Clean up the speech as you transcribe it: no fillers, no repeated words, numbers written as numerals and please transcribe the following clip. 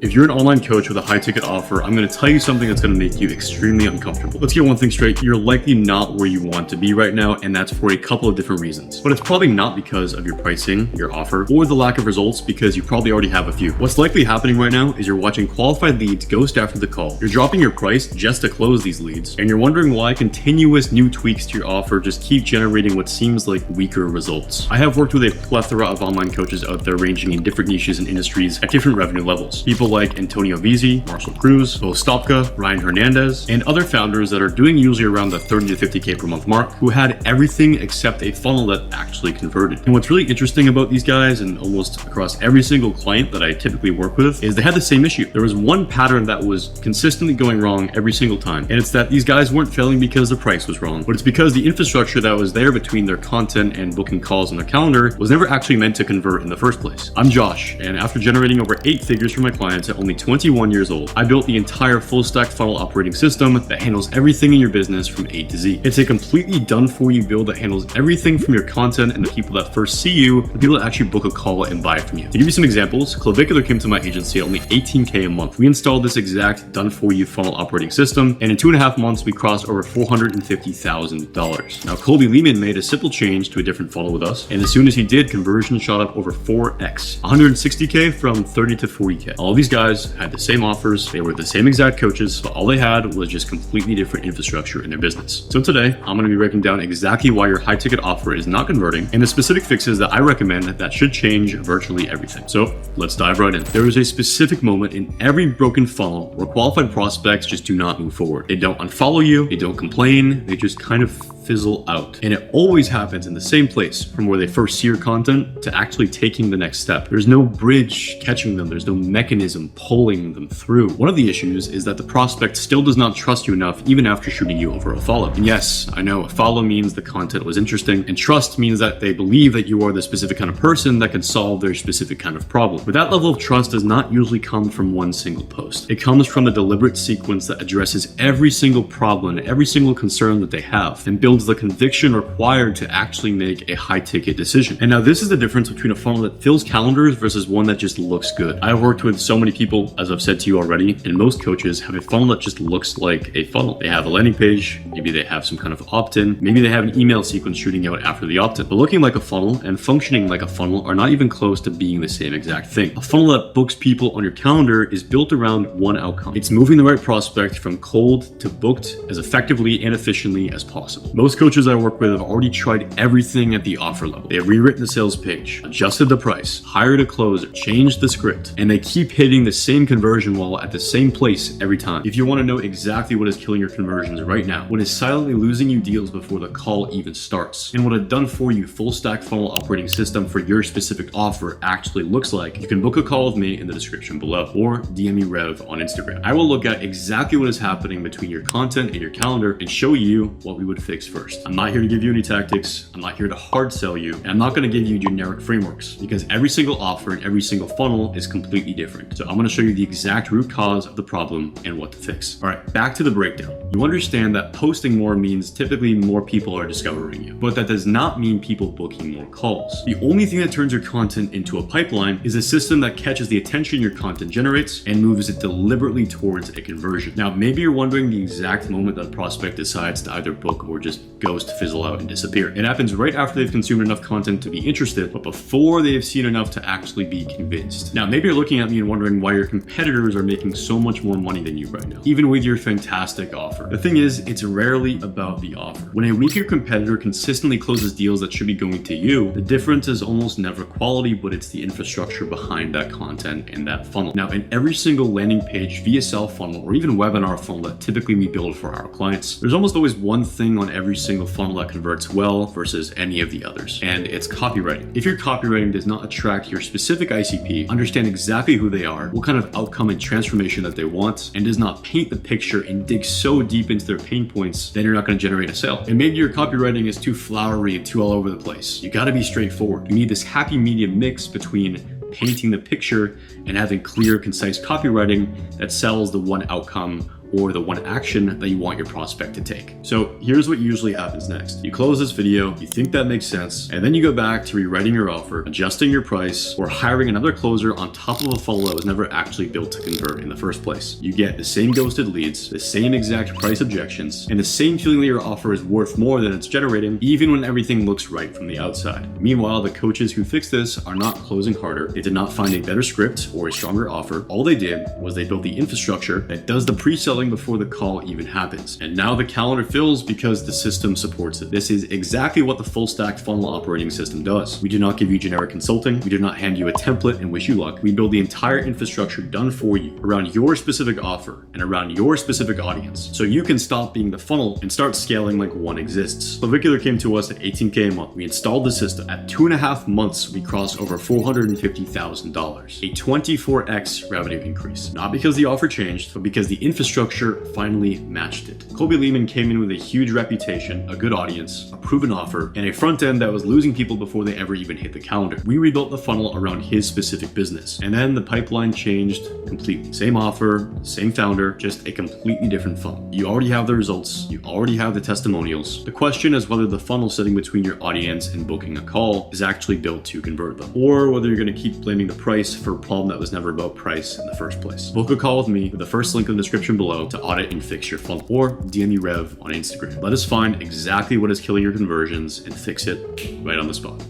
If you're an online coach with a high ticket offer, I'm going to tell you something that's going to make you extremely uncomfortable. Let's get one thing straight. You're likely not where you want to be right now, and that's for a couple of different reasons. But it's probably not because of your pricing, your offer, or the lack of results, because you probably already have a few. What's likely happening right now is you're watching qualified leads ghost after the call. You're dropping your price just to close these leads, and you're wondering why continuous new tweaks to your offer just keep generating what seems like weaker results. I have worked with a plethora of online coaches out there ranging in different niches and industries at different revenue levels. People like Antonio Vizzi, Marshall Cruz, Bo Stopka, Ryan Hernandez, and other founders that are doing usually around the 30 to 50K per month mark, who had everything except a funnel that actually converted. And what's really interesting about these guys, and almost across every single client that I typically work with, is they had the same issue. There was one pattern that was consistently going wrong every single time, and it's that these guys weren't failing because the price was wrong, but it's because the infrastructure that was there between their content and booking calls on their calendar was never actually meant to convert in the first place. I'm Josh, and after generating over 8 figures for my clients at only 21 years old, I built the entire full stack funnel operating system that handles everything in your business from A to Z. It's a completely done for you build that handles everything from your content and the people that first see you, the people that actually book a call and buy from you. To give you some examples, Clavicular came to my agency at only 18K a month. We installed this exact done for you funnel operating system, and in 2.5 months, we crossed over $450,000. Now, Colby Lehman made a simple change to a different funnel with us, and as soon as he did, conversion shot up over 4x, 160K from 30 to 40K. All these guys had the same offers, they were the same exact coaches, but all they had was just completely different infrastructure in their business. So today, I'm going to be breaking down exactly why your high ticket offer is not converting and the specific fixes that I recommend that should change virtually everything. So let's dive right in. There is a specific moment in every broken funnel where qualified prospects just do not move forward. They don't unfollow you, they don't complain, they just kind of fizzle out. And it always happens in the same place, from where they first see your content to actually taking the next step. There's no bridge catching them. There's no mechanism pulling them through. One of the issues is that the prospect still does not trust you enough even after shooting you over a follow. And yes, I know a follow means the content was interesting, and trust means that they believe that you are the specific kind of person that can solve their specific kind of problem. But that level of trust does not usually come from one single post. It comes from the deliberate sequence that addresses every single problem and every single concern that they have, and builds the conviction required to actually make a high ticket decision. And now this is the difference between a funnel that fills calendars versus one that just looks good. I've worked with so many people, as I've said to you already, and most coaches have a funnel that just looks like a funnel. They have a landing page, maybe they have some kind of opt-in, maybe they have an email sequence shooting out after the opt-in. But looking like a funnel and functioning like a funnel are not even close to being the same exact thing. A funnel that books people on your calendar is built around one outcome. It's moving the right prospect from cold to booked as effectively and efficiently as possible. Most coaches I work with have already tried everything at the offer level. They have rewritten the sales page, adjusted the price, hired a closer, changed the script, and they keep hitting the same conversion wall at the same place every time. If you want to know exactly what is killing your conversions right now, what is silently losing you deals before the call even starts, and what a done for you full stack funnel operating system for your specific offer actually looks like, you can book a call with me in the description below, or DM me Rev on Instagram. I will look at exactly what is happening between your content and your calendar and show you what we would fix first. I'm not here to give you any tactics, I'm not here to hard sell you, and I'm not going to give you generic frameworks, because every single offer and every single funnel is completely different. So I'm going to show you the exact root cause of the problem and what to fix. All right, back to the breakdown. You understand that posting more means typically more people are discovering you, but that does not mean people booking more calls. The only thing that turns your content into a pipeline is a system that catches the attention your content generates and moves it deliberately towards a conversion. Now, maybe you're wondering the exact moment that a prospect decides to either book or just ghost, fizzle out, and disappear. It happens right after they've consumed enough content to be interested, but before they've seen enough to actually be convinced. Now, maybe you're looking at me and wondering why your competitors are making so much more money than you right now, even with your fantastic offer. The thing is, it's rarely about the offer. When a weaker competitor consistently closes deals that should be going to you, the difference is almost never quality, but it's the infrastructure behind that content and that funnel. Now, in every single landing page, VSL funnel, or even webinar funnel that typically we build for our clients, there's almost always one thing on every single funnel that converts well versus any of the others, and it's copywriting. If your copywriting does not attract your specific ICP, understand exactly who they are, what kind of outcome and transformation that they want, and does not paint the picture and dig so deep into their pain points, then you're not going to generate a sale. And maybe your copywriting is too flowery and too all over the place. You got to be straightforward. You need this happy medium mix between painting the picture and having clear, concise copywriting that sells the one outcome or the one action that you want your prospect to take. So here's what usually happens next. You close this video, you think that makes sense, and then you go back to rewriting your offer, adjusting your price, or hiring another closer on top of a funnel that was never actually built to convert in the first place. You get the same ghosted leads, the same exact price objections, and the same feeling that your offer is worth more than it's generating, even when everything looks right from the outside. Meanwhile, the coaches who fixed this are not closing harder. They did not find a better script or a stronger offer. All they did was they built the infrastructure that does the pre-selling before the call even happens. And now the calendar fills because the system supports it. This is exactly what the full stack funnel operating system does. We do not give you generic consulting. We do not hand you a template and wish you luck. We build the entire infrastructure done for you around your specific offer and around your specific audience. So you can stop being the funnel and start scaling like one exists. Clavicular came to us at $18K a month. We installed the system. At 2.5 months, we crossed over $450,000, a 24x revenue increase. Not because the offer changed, but because the infrastructure finally matched it. Colby Lehman came in with a huge reputation, a good audience, a proven offer, and a front end that was losing people before they ever even hit the calendar. We rebuilt the funnel around his specific business, and then the pipeline changed completely. Same offer, same founder, just a completely different funnel. You already have the results, you already have the testimonials. The question is whether the funnel sitting between your audience and booking a call is actually built to convert them, or whether you're going to keep blaming the price for a problem that was never about price in the first place. Book a call with me with the first link in the description below to audit and fix your funnel, or DM me Rev on Instagram. Let us find exactly what is killing your conversions and fix it right on the spot.